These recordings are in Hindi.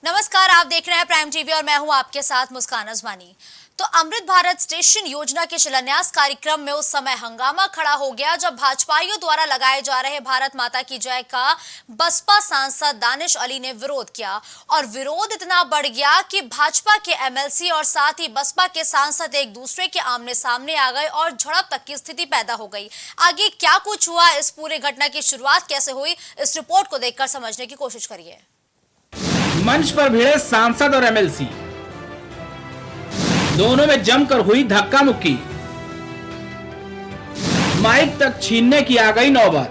नमस्कार, आप देख रहे हैं प्राइम टीवी और मैं हूं आपके साथ मुस्कान अजवानी। तो अमृत भारत स्टेशन योजना के शिलान्यास कार्यक्रम में उस समय हंगामा खड़ा हो गया जब भाजपाइयों द्वारा लगाए जा रहे भारत माता की जय का बसपा सांसद दानिश अली ने विरोध किया और विरोध इतना बढ़ गया कि भाजपा के एमएलसी और साथ ही बसपा के सांसद एक दूसरे के आमने सामने आ गए और झड़प तक की स्थिति पैदा हो गई। आगे क्या कुछ हुआ, इस पूरे घटना की शुरुआत कैसे हुई, इस रिपोर्ट को देखकर समझने की कोशिश करिए। मंच पर भिड़े सांसद और एमएलसी, दोनों में जमकर हुई धक्का मुक्की, माइक तक छीनने की आ गई नौबत।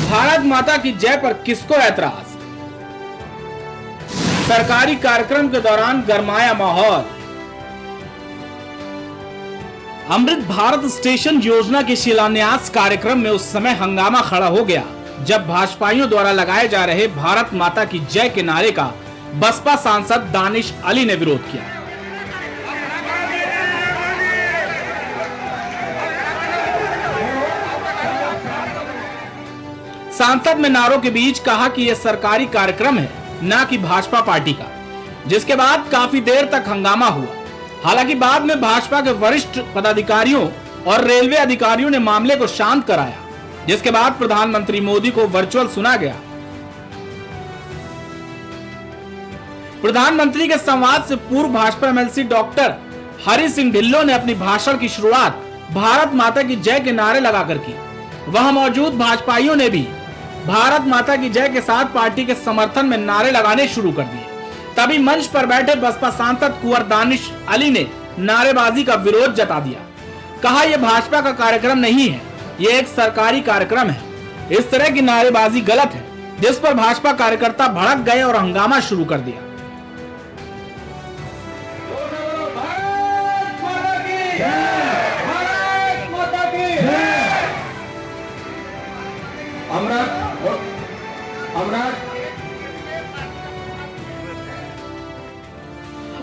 भारत माता की जय पर किसको ऐतराज? सरकारी कार्यक्रम के दौरान गरमाया माहौल। अमृत भारत स्टेशन योजना के शिलान्यास कार्यक्रम में उस समय हंगामा खड़ा हो गया जब भाजपाइयों द्वारा लगाए जा रहे भारत माता की जय के नारे का बसपा सांसद दानिश अली ने विरोध किया। सांसद ने नारों के बीच कहा कि यह सरकारी कार्यक्रम है, न कि भाजपा पार्टी का, जिसके बाद काफी देर तक हंगामा हुआ। हालांकि बाद में भाजपा के वरिष्ठ पदाधिकारियों और रेलवे अधिकारियों ने मामले को शांत कराया, जिसके बाद प्रधानमंत्री मोदी को वर्चुअल सुना गया। प्रधानमंत्री के संवाद से पूर्व भाजपा एमएलसी डॉक्टर हरि सिंह ढिल्लों ने अपनी भाषण की शुरुआत भारत माता की जय के नारे लगाकर की। वहां मौजूद भाजपाइयों ने भी भारत माता की जय के साथ पार्टी के समर्थन में नारे लगाने शुरू कर दिए। तभी मंच पर बैठे बसपा सांसद कुंवर दानिश अली ने नारेबाजी का विरोध जता दिया। कहा यह भाजपा का कार्यक्रम नहीं है, ये एक सरकारी कार्यक्रम है। इस तरह की नारेबाजी गलत है, जिस पर भाजपा कार्यकर्ता भड़क गए और हंगामा शुरू कर दिया।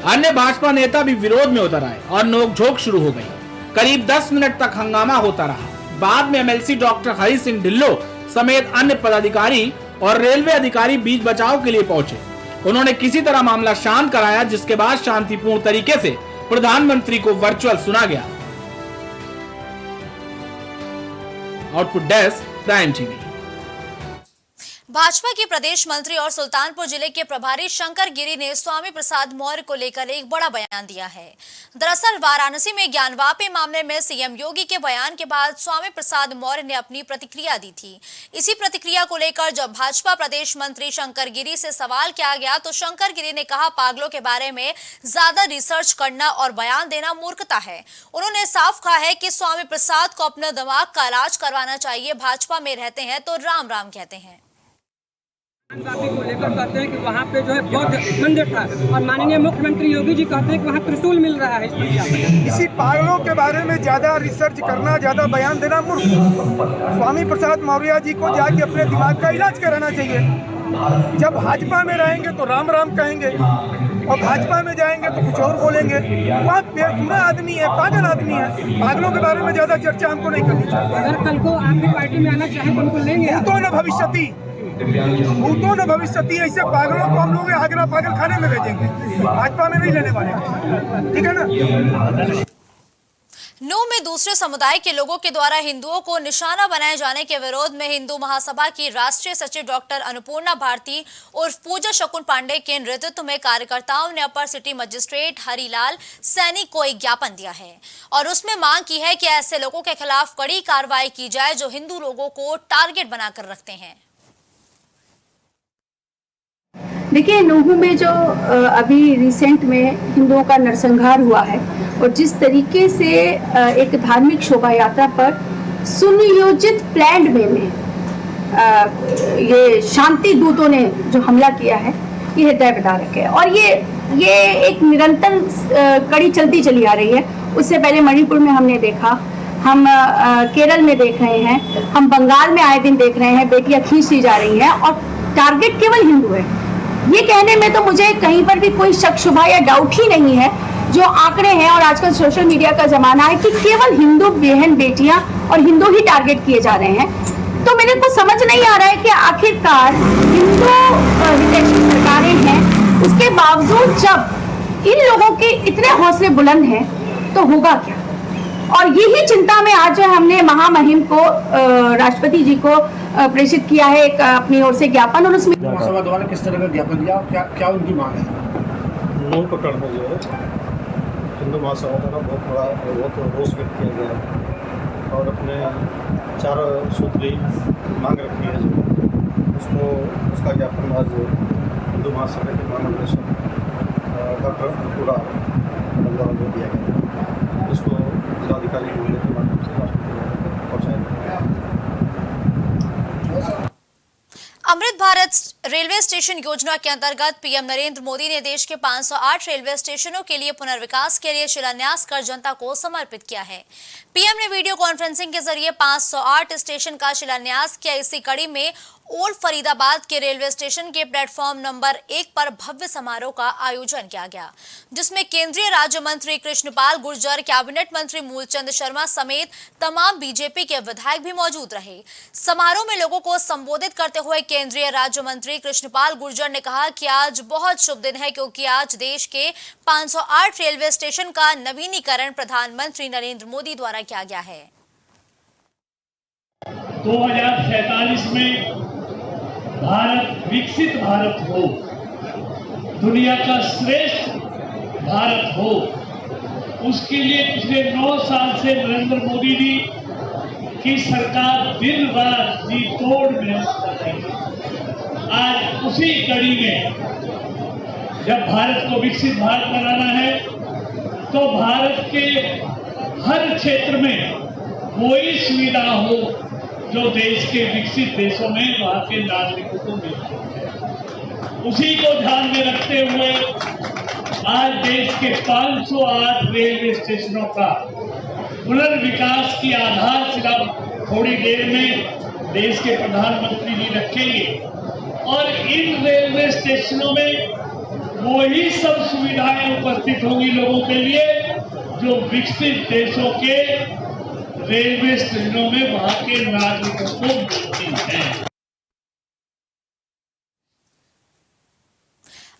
अन्य भाजपा नेता भी विरोध में उतर आए और नोकझोंक शुरू हो गई। करीब 10 मिनट तक हंगामा होता रहा। बाद में एमएलसी डॉक्टर हरि सिंह ढिल्लों समेत अन्य पदाधिकारी और रेलवे अधिकारी बीच बचाव के लिए पहुंचे। उन्होंने किसी तरह मामला शांत कराया, जिसके बाद शांतिपूर्ण तरीके से प्रधानमंत्री को वर्चुअल सुना गया। Output desk prime TV. Bhajpa के प्रदेश मंत्री और सुल्तानपुर जिले के प्रभारी शंकर गिरी ने स्वामी प्रसाद मौर्य को लेकर एक बड़ा बयान दिया है। दरअसल वाराणसी में ज्ञानवापी मामले में सीएम योगी के बयान के बाद स्वामी प्रसाद मौर्य ने अपनी प्रतिक्रिया दी थी। इसी प्रतिक्रिया को लेकर जब भाजपा प्रदेश मंत्री शंकर गिरी से सवाल किया गया तो शंकर गिरी ने कहा, पागलों के बारे में ज्यादा रिसर्च करना और बयान देना मूर्खता है। उन्होंने साफ कहा है कि स्वामी प्रसाद को अपना दिमाग का इलाज करवाना चाहिए। भाजपा में रहते हैं तो राम राम कहते हैं। को लेकर कहते हैं कि वहाँ पे जो है बौद्ध मंदिर था और माननीय मुख्यमंत्री योगी जी कहते हैं कि वहाँ त्रिशूल मिल रहा है। इसी पागलों के बारे में ज्यादा रिसर्च करना, ज्यादा बयान देना मूर्ख। स्वामी प्रसाद मौर्य जी को जाके अपने दिमाग का इलाज कराना चाहिए। जब भाजपा में रहेंगे तो राम राम कहेंगे और भाजपा में जाएंगे तो कुछ और बोलेंगे। वह बेसुरा आदमी है, पागल आदमी है। पागलों के बारे में ज्यादा चर्चा हमको नहीं करनी चाहिए। अगर कल को आपकी पार्टी में आना चाहे तो उनको लेंगे तो न भविष्यति, ऐसे पागलों को हम लोग आगरा पागल खाने में भेजेंगे, भाजपा में नहीं लेने वाले। ठीक है ना। नू में दूसरे समुदाय के लोगों के द्वारा हिंदुओं को निशाना बनाए जाने के विरोध में हिंदू महासभा की राष्ट्रीय सचिव डॉक्टर अन्नपूर्णा भारती उर्फ पूजा शकुन पांडे के नेतृत्व में कार्यकर्ताओं ने अपर सिटी मजिस्ट्रेट हरिलाल सैनी को एक ज्ञापन दिया है और उसमें मांग की है कि ऐसे लोगों के खिलाफ कड़ी कार्रवाई की जाए जो हिंदू लोगों को टारगेट बनाकर रखते हैं। देखिए, नूहू में जो अभी रिसेंट में हिंदुओं का नरसंहार हुआ है और जिस तरीके से एक धार्मिक शोभा यात्रा पर सुनियोजित प्लान्ड वे में ये शांति दूतों ने जो हमला किया है, ये हृदय विदारक है और ये एक निरंतर कड़ी चलती चली आ रही है। उससे पहले मणिपुर में हमने देखा, हम केरल में देख रहे हैं, हम बंगाल में आए दिन देख रहे हैं, बेटियां खींच ली जा रही हैं और टारगेट केवल हिंदू है। ये कहने में तो मुझे कहीं पर भी कोई शक शुबा या डाउट ही नहीं है। जो आंकड़े हैं और आजकल सोशल मीडिया का जमाना है कि केवल हिंदू बहन बेटियां और हिंदू ही टारगेट किए जा रहे हैं, तो मेरे को समझ नहीं आ रहा है कि आखिरकार हिंदू बावजूद जब इन लोगों के इतने हौसले बुलंद हैं तो होगा क्या। और यही चिंता में आज हमने महामहिम को राष्ट्रपति जी को प्रेषित किया है एक अपनी ओर से ज्ञापन, और उसमें महासभा द्वारा किस तरह का ज्ञापन दिया, क्या उनकी मांग है? मूल प्रकरण में जो है हिंदू महासभा द्वारा बहुत रोष व्यक्त किया गया है और अपने 4 सूत्री मांग रखी है, उसका ज्ञापन आज हिंदू महासभा के महानिदेशक डॉक्टर पूरा द्वारा दिया गया, इसको जिलाधिकारी महोदय के माध्यम से राष्ट्रपति तक पहुँचाया गया। अमृत भारत रेलवे स्टेशन योजना के अंतर्गत पीएम नरेंद्र मोदी ने देश के 508 रेलवे स्टेशनों के लिए पुनर्विकास के लिए शिलान्यास कर जनता को समर्पित किया है। पीएम ने वीडियो कॉन्फ्रेंसिंग के जरिए 508 स्टेशन का शिलान्यास किया। इसी कड़ी में ओल्ड फरीदाबाद के रेलवे स्टेशन के प्लेटफॉर्म नंबर 1 पर भव्य समारोह का आयोजन किया गया, जिसमें केंद्रीय राज्य मंत्री कृष्णपाल गुर्जर, कैबिनेट मंत्री मूलचंद शर्मा समेत तमाम बीजेपी के विधायक भी मौजूद रहे। समारोह में लोगों को संबोधित करते हुए केंद्रीय राज्य मंत्री कृष्णपाल गुर्जर ने कहा कि आज बहुत शुभ दिन है, क्योंकि आज देश के 508 रेलवे स्टेशन का नवीनीकरण प्रधानमंत्री नरेंद्र मोदी द्वारा किया गया है। 2047 में भारत विकसित भारत हो, दुनिया का श्रेष्ठ भारत हो, उसके लिए पिछले 9 साल से नरेंद्र मोदी जी की सरकार दिन रात जी तोड़ मेहनत कर रही है। आज उसी कड़ी में जब भारत को विकसित भारत बनाना है तो भारत के हर क्षेत्र में कोई सुविधा हो जो देश के विकसित देशों में वहां के नागरिकों को मिलती है। उसी को ध्यान में रखते हुए आज देश के 508 रेलवे स्टेशनों का पुनर्विकास की आधारशिला थोड़ी देर में देश के प्रधानमंत्री जी रखेंगे और इन रेलवे स्टेशनों में वही सब सुविधाएं उपस्थित होंगी लोगों के लिए जो विकसित देशों के रेलवे स्टेशनों में वहां के नागरिकों को मिलती है।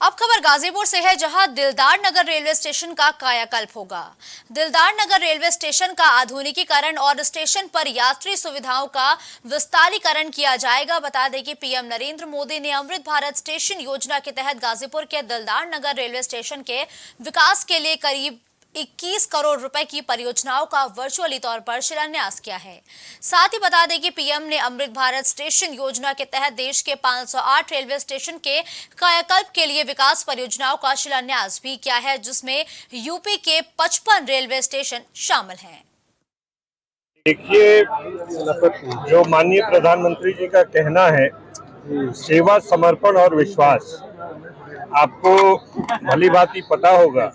अब खबर गाजीपुर से है, जहां दिलदार नगर रेलवे स्टेशन का कायाकल्प होगा। दिलदार नगर रेलवे स्टेशन का आधुनिकीकरण और स्टेशन पर यात्री सुविधाओं का विस्तारीकरण किया जाएगा। बता दें कि पीएम नरेंद्र मोदी ने अमृत भारत स्टेशन योजना के तहत गाजीपुर के दिलदार नगर रेलवे स्टेशन के विकास के लिए करीब 21 करोड़ रुपए की परियोजनाओं का वर्चुअली तौर पर शिलान्यास किया है। साथ ही बता दें कि पीएम ने अमृत भारत स्टेशन योजना के तहत देश के 508 रेलवे स्टेशन के कायाकल्प के लिए विकास परियोजनाओं का शिलान्यास भी किया है, जिसमें यूपी के 55 रेलवे स्टेशन शामिल हैं। देखिए, जो माननीय प्रधानमंत्री जी का कहना है सेवा, समर्पण और विश्वास, आपको भली भांति पता होगा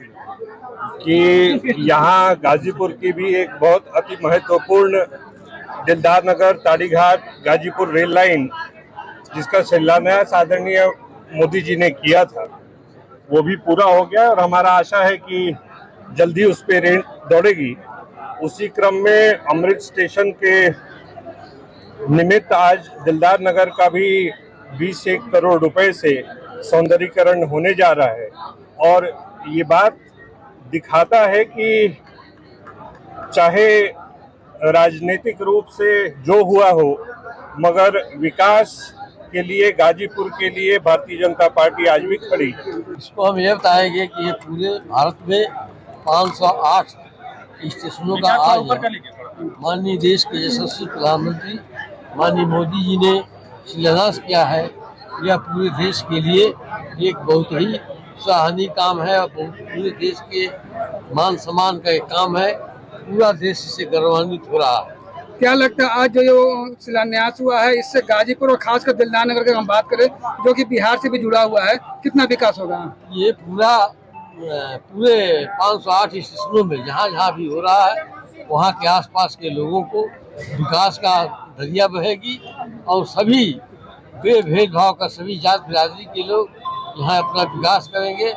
कि यहाँ गाजीपुर की भी एक बहुत अति महत्वपूर्ण दिलदार नगर ताड़ीघाट गाजीपुर रेल लाइन, जिसका शिलान्यास आदरणीय मोदी जी ने किया था, वो भी पूरा हो गया और हमारा आशा है कि जल्दी उस पर रेल दौड़ेगी। उसी क्रम में अमृत स्टेशन के निमित्त आज दिलदार नगर का भी 21 करोड़ रुपए से सौंदर्यीकरण होने जा रहा है और ये बात दिखाता है कि चाहे राजनीतिक रूप से जो हुआ हो, मगर विकास के लिए, गाजीपुर के लिए भारतीय जनता पार्टी आज भी खड़ी। इसको हम ये बताएंगे कि ये पूरे भारत में 508 स्टेशनों का आज माननीय देश के यशस्वी प्रधानमंत्री माननीय मोदी जी ने शिलान्यास किया है। यह पूरे देश के लिए एक बहुत ही सराहनीय काम है और पूरे देश के मान सम्मान का एक काम है। पूरा देश इससे गौरवान्वित हो रहा है। क्या लगता है आज जो शिलान्यास हुआ है, इससे गाजीपुर और खासकर दिलदार नगर की हम बात करें जो कि बिहार से भी जुड़ा हुआ है, कितना विकास होगा? ये पूरे 508 स्टेशनों में जहाँ जहाँ भी हो रहा है वहाँ के आसपास के लोगों को विकास का दरिया बहेगी और सभी भेदभाव का सभी जात बिरादरी के लोग यहाँ अपना विकास करेंगे।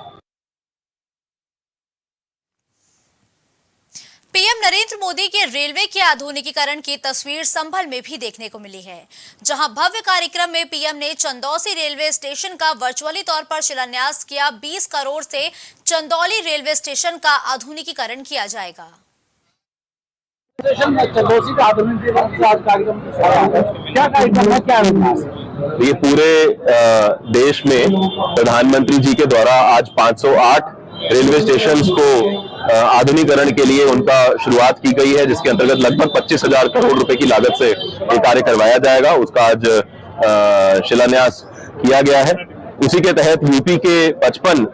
पीएम नरेंद्र मोदी के रेलवे के आधुनिकीकरण की तस्वीर संभल में भी देखने को मिली है, जहां भव्य कार्यक्रम में पीएम ने चंदौसी रेलवे स्टेशन का वर्चुअली तौर पर शिलान्यास किया। 20 करोड़ से चंदौली रेलवे स्टेशन का आधुनिकीकरण किया जाएगा। चंदौसी का आधुनिकीकरण कार्यक्रम क्या कार्यक्रम है, क्या है? ये पूरे देश में प्रधानमंत्री जी के द्वारा आज 508 रेलवे स्टेशंस को आधुनिकीकरण के लिए उनका शुरुआत की गई है, जिसके अंतर्गत लगभग 25,000 करोड़ रुपए की लागत से ये कार्य करवाया जाएगा। उसका आज शिलान्यास किया गया है। उसी के तहत यूपी के 55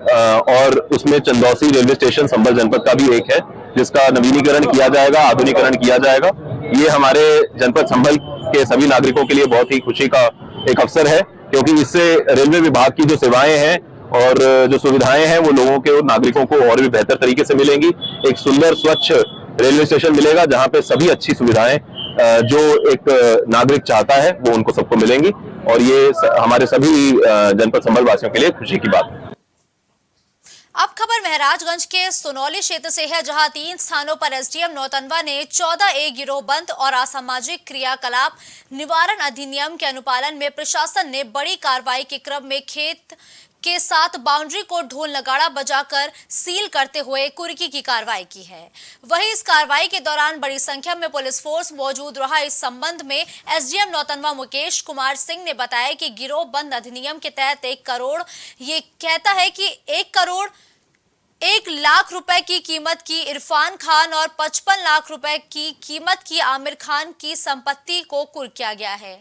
और उसमें चंदौसी रेलवे स्टेशन संभल जनपद का भी एक है, जिसका नवीनीकरण किया जाएगा, आधुनिकीकरण किया जाएगा। ये हमारे जनपद संभल के सभी नागरिकों के लिए बहुत ही खुशी का एक अवसर है, क्योंकि इससे रेलवे विभाग की जो सेवाएं हैं और जो सुविधाएं हैं वो लोगों के और नागरिकों को और भी बेहतर तरीके से मिलेंगी। एक सुंदर स्वच्छ रेलवे स्टेशन मिलेगा, जहां पे सभी अच्छी सुविधाएं जो एक नागरिक चाहता है वो उनको सबको मिलेंगी, और ये हमारे सभी जनपद संभल वासियों के लिए खुशी की बात है। अब खबर महराजगंज के सोनौली क्षेत्र से है, जहां 3 स्थानों पर एसडीएम नौतनवा ने 14A गिरोहबंद और असामाजिक क्रियाकलाप निवारण अधिनियम के अनुपालन में प्रशासन ने बड़ी कार्रवाई के क्रम में खेत के साथ बाउंड्री को ढोल नगाड़ा बजाकर सील करते हुए कुर्की की कार्रवाई की है। वहीं इस कार्रवाई के दौरान बड़ी संख्या में पुलिस फोर्स मौजूद रहा। इस संबंध में एसडीएम नौतनवा मुकेश कुमार सिंह ने बताया कि गिरोह बंद अधिनियम के तहत 1 करोड़ ये कहता है कि 1 करोड़ 1 लाख रुपए की कीमत की इरफान खान और 55 लाख रुपए की कीमत की आमिर खान की संपत्ति को कुर्क किया गया है।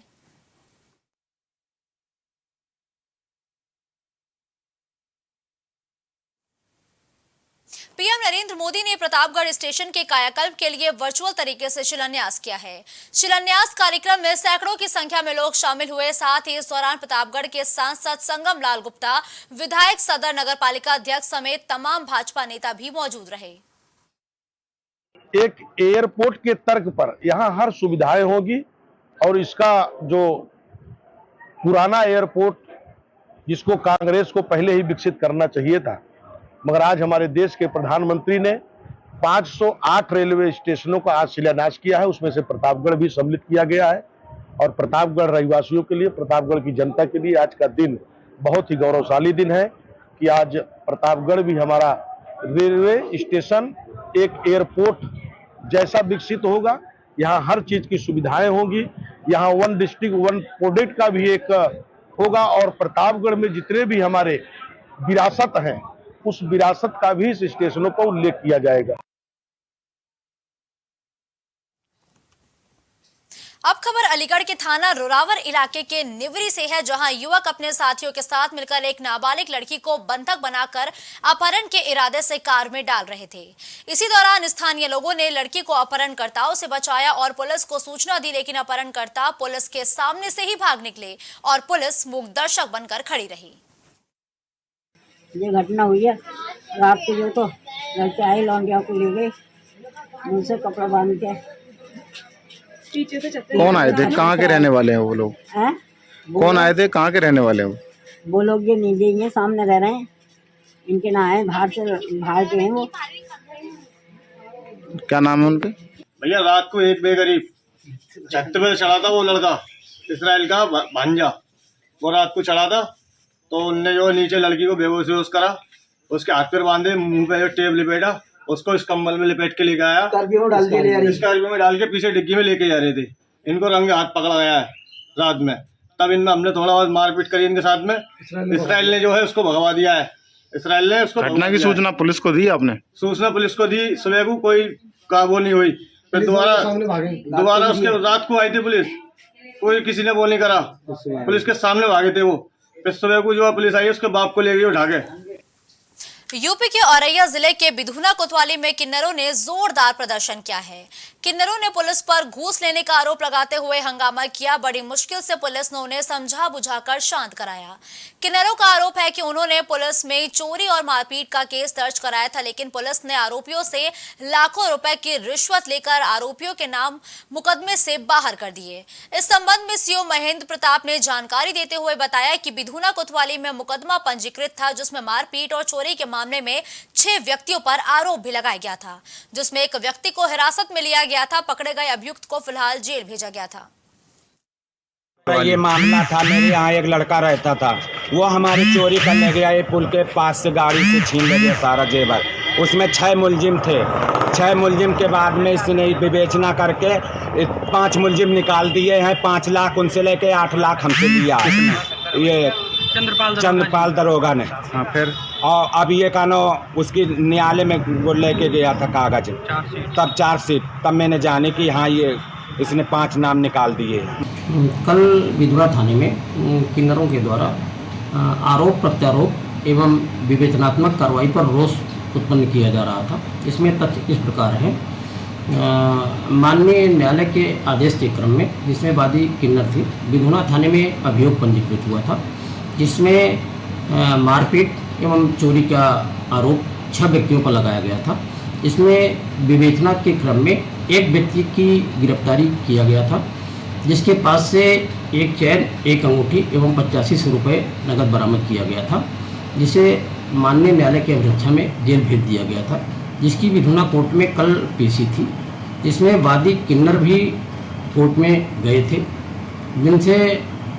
पीएम नरेंद्र मोदी ने प्रतापगढ़ स्टेशन के कायाकल्प के लिए वर्चुअल तरीके से शिलान्यास किया है। शिलान्यास कार्यक्रम में सैकड़ों की संख्या में लोग शामिल हुए। साथ ही इस दौरान प्रतापगढ़ के सांसद संगम लाल गुप्ता, विधायक सदर नगरपालिका अध्यक्ष समेत तमाम भाजपा नेता भी मौजूद रहे। एक एयरपोर्ट के तर्क पर यहाँ हर सुविधाएं होगी, और इसका जो पुराना एयरपोर्ट जिसको कांग्रेस को पहले ही विकसित करना चाहिए था, मगर आज हमारे देश के प्रधानमंत्री ने 508 रेलवे स्टेशनों का आज शिलान्यास किया है। उसमें से प्रतापगढ़ भी सम्मिलित किया गया है, और प्रतापगढ़ रहवासियों के लिए, प्रतापगढ़ की जनता के लिए आज का दिन बहुत ही गौरवशाली दिन है कि आज प्रतापगढ़ भी हमारा रेलवे स्टेशन एक एयरपोर्ट जैसा विकसित होगा। यहाँ हर चीज की सुविधाएं होंगी। यहाँ 1 डिस्ट्रिक्ट 1 प्रोडक्ट का भी एक होगा, और प्रतापगढ़ में जितने भी हमारे विरासत हैं उस विरासत का भी इस स्टेशनों पर उल्लेख किया जाएगा। अब खबर अलीगढ़ के थाना रोरावर इलाके के निवरी से है, जहां युवक अपने साथियों के साथ मिलकर एक नाबालिग लड़की को बंधक बनाकर अपहरण के इरादे से कार में डाल रहे थे। इसी दौरान स्थानीय लोगों ने लड़की को अपहरणकर्ताओं से बचाया और पुलिस को सूचना दी, लेकिन अपहरणकर्ता पुलिस के सामने से ही भाग निकले और पुलिस मूक दर्शक बनकर खड़ी रही। ये घटना हुई है रात को, जो तो लड़के आए लौंडिया को ले गए, मुंह से कपड़ा बांध के। कौन आए थे, कहाँ के रहने वाले हैं वो लोग? कौन आए थे, कहाँ के रहने वाले हैं वो लोग? ये नीचे ही सामने रह रहे हैं, इनके ना आए बाहर के हैं वो। क्या नाम है उनके? भैया रात को 1 बजे करीब छत पे चढ़ा था वो लड़का, इसराइल का भांजा, वो रात को चढ़ा था। तो उनने जो नीचे लड़की को बेहोश करा, उसके हाथ पैर बांधे, मुंह पे जो टेप लिपेटा, उसको इस कंबल में लिपेट के लेके आया, स्कॉर्पियो में डाल के पीछे डिग्गी में लेके जा रहे थे। इनको रंगे हाथ पकड़ा गया है रात में। तब इनमें हमने थोड़ा बहुत मारपीट करी इनके साथ में। इसराइल ने जो है उसको भगवा दिया है। इसराइल ने उसको घटना की सूचना पुलिस को दी आपने? सूचना पुलिस को दी, सुबह को कोई काबू नहीं हुई। फिर दोबारा उसके रात को आई थी पुलिस, कोई किसी ने वो नहीं करा, पुलिस के सामने भागे थे वो। फिर सुबह को जो पुलिस आई उसके बाप को ले गई उठा के। यूपी के औरैया जिले के बिधुना कोतवाली में किन्नरों ने जोरदार प्रदर्शन किया है। किन्नरों ने पुलिस पर घूस लेने का आरोप लगाते हुए हंगामा किया। बड़ी मुश्किल से पुलिस ने उन्हें समझा बुझाकर शांत कराया। किन्नरों का आरोप है कि उन्होंने पुलिस में चोरी और मारपीट का केस दर्ज कराया था, लेकिन पुलिस ने आरोपियों से लाखों रुपए की रिश्वत लेकर आरोपियों के नाम मुकदमे से बाहर कर दिए। इस संबंध में सीओ महेंद्र प्रताप ने जानकारी देते हुए बताया कि बिधुना कोतवाली में मुकदमा पंजीकृत था, जिसमें मारपीट और चोरी के मामले में 6 व्यक्तियों पर आरोप भी लगाया गया था, जिसमें एक व्यक्ति को हिरासत में लिया गया था। पकड़े गए अभियुक्त को फिलहाल जेल भेजा गया था। ये मामला था, मेरे यहाँ एक लड़का रहता था, वो हमारी चोरी कर ले गया। ये पुल के पास से गाड़ी से छीन ले गया सारा जेवर। उसमें 6 मुलजिम थे। 6 मुलजिम के बाद में इसने विवेचना करके 5 मुलजिम निकाल दिए हैं। 5 लाख उनसे लेके 8 लाख हमसे लिया। ये चंद्रपाल दरोगा ने। हाँ, फिर और अब ये कानो उसकी न्यायालय में वो लेके गया था कागज, तब चार्जशीट, तब मैंने जाने की हाँ ये इसने 5 नाम निकाल दिए। कल विधुरा थाने में किन्नरों के द्वारा आरोप प्रत्यारोप एवं विवेचनात्मक कार्रवाई पर रोष उत्पन्न किया जा रहा था। इसमें तथ्य इस प्रकार है, माननीय न्यायालय के आदेश के क्रम में जिसमें वादी किन्नर थी, विधुरा थाने में अभियोग पंजीकृत हुआ था, जिसमें मारपीट एवं चोरी का आरोप 6 व्यक्तियों पर लगाया गया था। इसमें विवेचना के क्रम में एक व्यक्ति की गिरफ्तारी किया गया था, जिसके पास से एक चैन, एक अंगूठी एवं 8500 रुपये नकद बरामद किया गया था, जिसे माननीय न्यायालय के अध्यक्षता में जेल भेज दिया गया था, जिसकी विधुना कोर्ट में कल पेशी थी, जिसमें वादी किन्नर भी कोर्ट में गए थे, जिनसे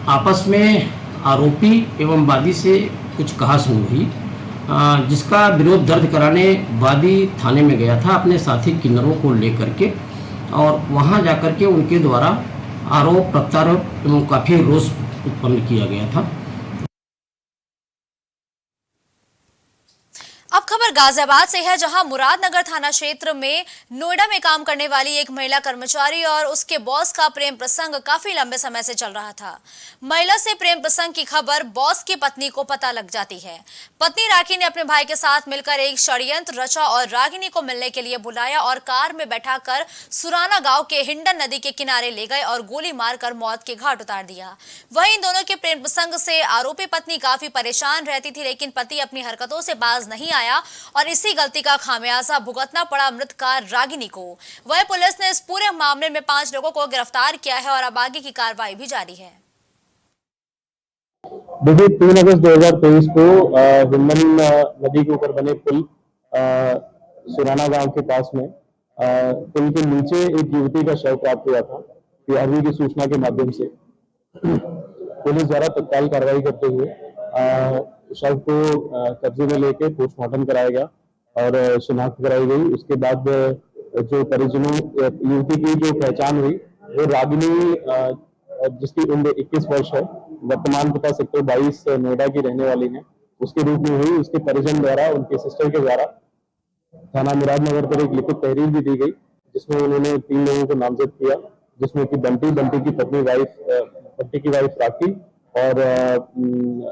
आपस में आरोपी एवं वादी से कुछ कहासुनी हुई, जिसका विरोध दर्ज कराने वादी थाने में गया था अपने साथी किन्नरों को लेकर के, और वहां जाकर के उनके द्वारा आरोप प्रत्यारोप एवं काफ़ी रोष उत्पन्न किया गया था। अब खबर गाजियाबाद से है, जहां मुरादनगर थाना क्षेत्र में नोएडा में काम करने वाली एक महिला कर्मचारी और उसके बॉस का प्रेम प्रसंग काफी लंबे समय से चल रहा था। महिला से प्रेम प्रसंग की खबर बॉस की पत्नी को पता लग जाती है। पत्नी राखी ने अपने भाई के साथ मिलकर एक षड्यंत्र रचा और रागिनी को मिलने के लिए बुलाया और कार में बैठाकर सुराना गांव के हिंडन नदी के किनारे ले गए और गोली मारकर मौत के घाट उतार दिया। वहीं इन दोनों के प्रेम प्रसंग से आरोपी पत्नी काफी परेशान रहती थी, लेकिन पति अपनी हरकतों से बाज नहीं आया और इसी गलती का खामियाजा भुगतना पड़ा मृतकार रागिनी को। वह पुलिस ने इस पूरे मामले में 5 लोगों को गिरफ्तार किया है और अब आगे की कार्रवाई भी जारी है। देखिए, 3 अगस्त 2023 को हिंडन नदी के ऊपर बने पुल सुराना गांव के पास में पुल के नीचे एक युवती का शव प्राप्त हुआ था। पीआरवी की सूचना के माध्यम से पुलिस द्वारा तत्काल कार्रवाई करते हुए शव को कब्जे में लेके पोस्टमार्टम कराया गया और शिनाख्त कराई गई। उसके बाद जो परिजनों युवती की जो पहचान हुई वो रागिनी, जिसकी उम्र 21 वर्ष है, वर्तमान पता सेक्टर 22 नोएडा की रहने वाली है, उसके रूप में हुई। उसके परिजन द्वारा, उनके सिस्टर के द्वारा थाना मुरादनगर पर एक लिखित तहरीर भी दी गई, जिसमें उन्होंने 3 लोगों को नामजद किया, जिसमें कि बंटी की पत्नी बंटी की वाइफ राखी और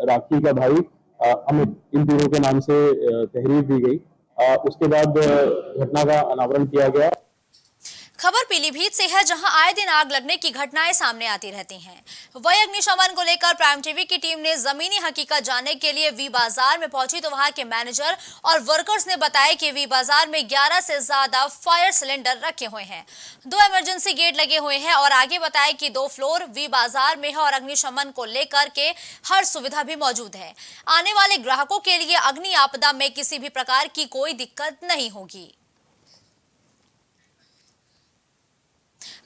राखी का भाई अमित, इन तीनों के नाम से तहरीर दी गई। उसके बाद घटना का अनावरण किया गया। खबर पीलीभीत से है, जहां आए दिन आग लगने की घटनाएं सामने आती रहती हैं। वही अग्निशमन को लेकर प्राइम टीवी की टीम ने जमीनी हकीकत जानने के लिए वी बाजार में पहुंची, तो वहां के मैनेजर और वर्कर्स ने बताया कि वी बाजार में 11 से ज्यादा फायर सिलेंडर रखे हुए हैं, 2 इमरजेंसी गेट लगे हुए हैं और आगे बताया कि 2 फ्लोर वी बाजार में है और अग्निशमन को लेकर के हर सुविधा भी मौजूद है। आने वाले ग्राहकों के लिए अग्नि आपदा में किसी भी प्रकार की कोई दिक्कत नहीं होगी।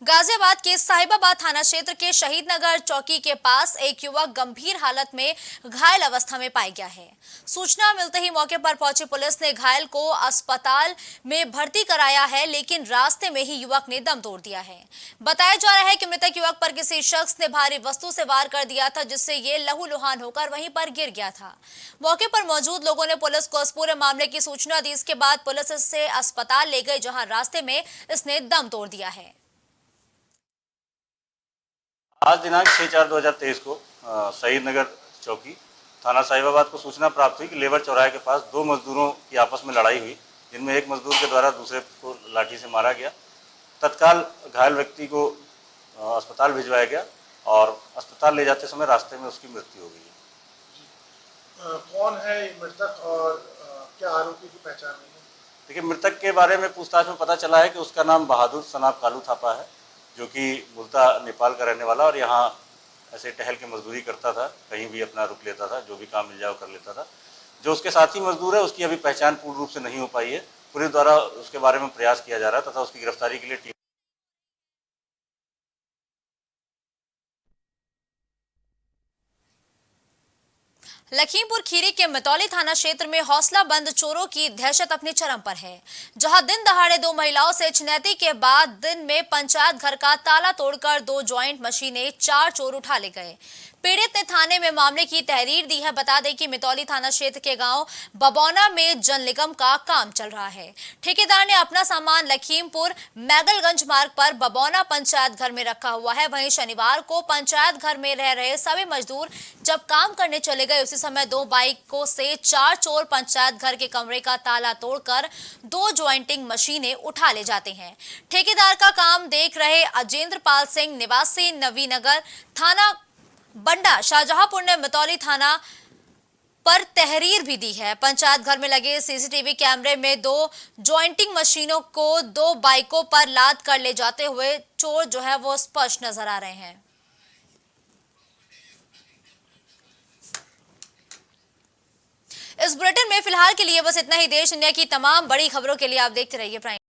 गाजियाबाद के साहिबाबाद थाना क्षेत्र के शहीद नगर चौकी के पास एक युवक गंभीर हालत में घायल अवस्था में पाया गया है। सूचना मिलते ही मौके पर पहुंची पुलिस ने घायल को अस्पताल में भर्ती कराया है, लेकिन रास्ते में ही युवक ने दम तोड़ दिया है। बताया जा रहा है कि मृतक युवक पर किसी शख्स ने भारी वस्तु से वार कर दिया था, जिससे ये लहूलुहान होकर वहीं पर गिर गया था। मौके पर मौजूद लोगों ने पुलिस को इस पूरे मामले की सूचना दी। इसके बाद पुलिस इसे अस्पताल ले गई, जहां रास्ते में इसने दम तोड़ दिया है। आज दिनांक 6/4/2023 को शहीद नगर चौकी थाना साहिबाबाद को सूचना प्राप्त हुई कि लेबर चौराहे के पास 2 मजदूरों की आपस में लड़ाई हुई, जिनमें एक मजदूर के द्वारा दूसरे को लाठी से मारा गया। तत्काल घायल व्यक्ति को अस्पताल भिजवाया गया और अस्पताल ले जाते समय रास्ते में उसकी मृत्यु हो गई। कौन है मृतक और क्या आरोपी की पहचान हुई है? देखिए, मृतक के बारे में पूछताछ में पता चला है कि उसका नाम बहादुर सनाब कालू थापा है, जो कि मूलतः नेपाल का रहने वाला और यहाँ ऐसे टहल के मजदूरी करता था, कहीं भी अपना रुक लेता था, जो भी काम मिल जाए कर लेता था। जो उसके साथी मजदूर है उसकी अभी पहचान पूर्ण रूप से नहीं हो पाई है। पुलिस द्वारा उसके बारे में प्रयास किया जा रहा है तथा उसकी गिरफ्तारी के लिए टीम लखीमपुर खीरी के मितौली थाना क्षेत्र में हौसला बंद चोरों की दहशत अपने चरम पर है, जहां दिन दहाड़े 2 महिलाओं से छिनैती के बाद दिन में पंचायत घर का ताला तोड़कर 2 जॉइंट मशीनें 4 चोर उठा ले गए। पीड़ित ने थाने में मामले की तहरीर दी है। बता दें कि मितौली थाना क्षेत्र के गांव बबौना में जल निगम का काम चल रहा है। ठेकेदार ने अपना सामान लखीमपुर मैगलगंज मार्ग पर बबौना पंचायत घर में रखा हुआ है। वहीं शनिवार को पंचायत घर में रह रहे सभी मजदूर जब काम करने चले गए, उसी समय 2 बाइकों से 4 चोर पंचायत घर के कमरे का ताला तोड़कर 2 ज्वाइंटिंग मशीनें उठा ले जाते हैं। ठेकेदार का काम देख रहे अजेंद्र पाल सिंह निवासी नवीनगर थाना बंडा शाहजहांपुर ने मितौली थाना पर तहरीर भी दी है। पंचायत घर में लगे सीसीटीवी कैमरे में 2 ज्वाइंटिंग मशीनों को 2 बाइकों पर लाद कर ले जाते हुए चोर जो है वो स्पष्ट नजर आ रहे हैं। इस बुलेटिन में फिलहाल के लिए बस इतना ही। देश दुनिया की तमाम बड़ी खबरों के लिए आप देखते रहिए प्राइम।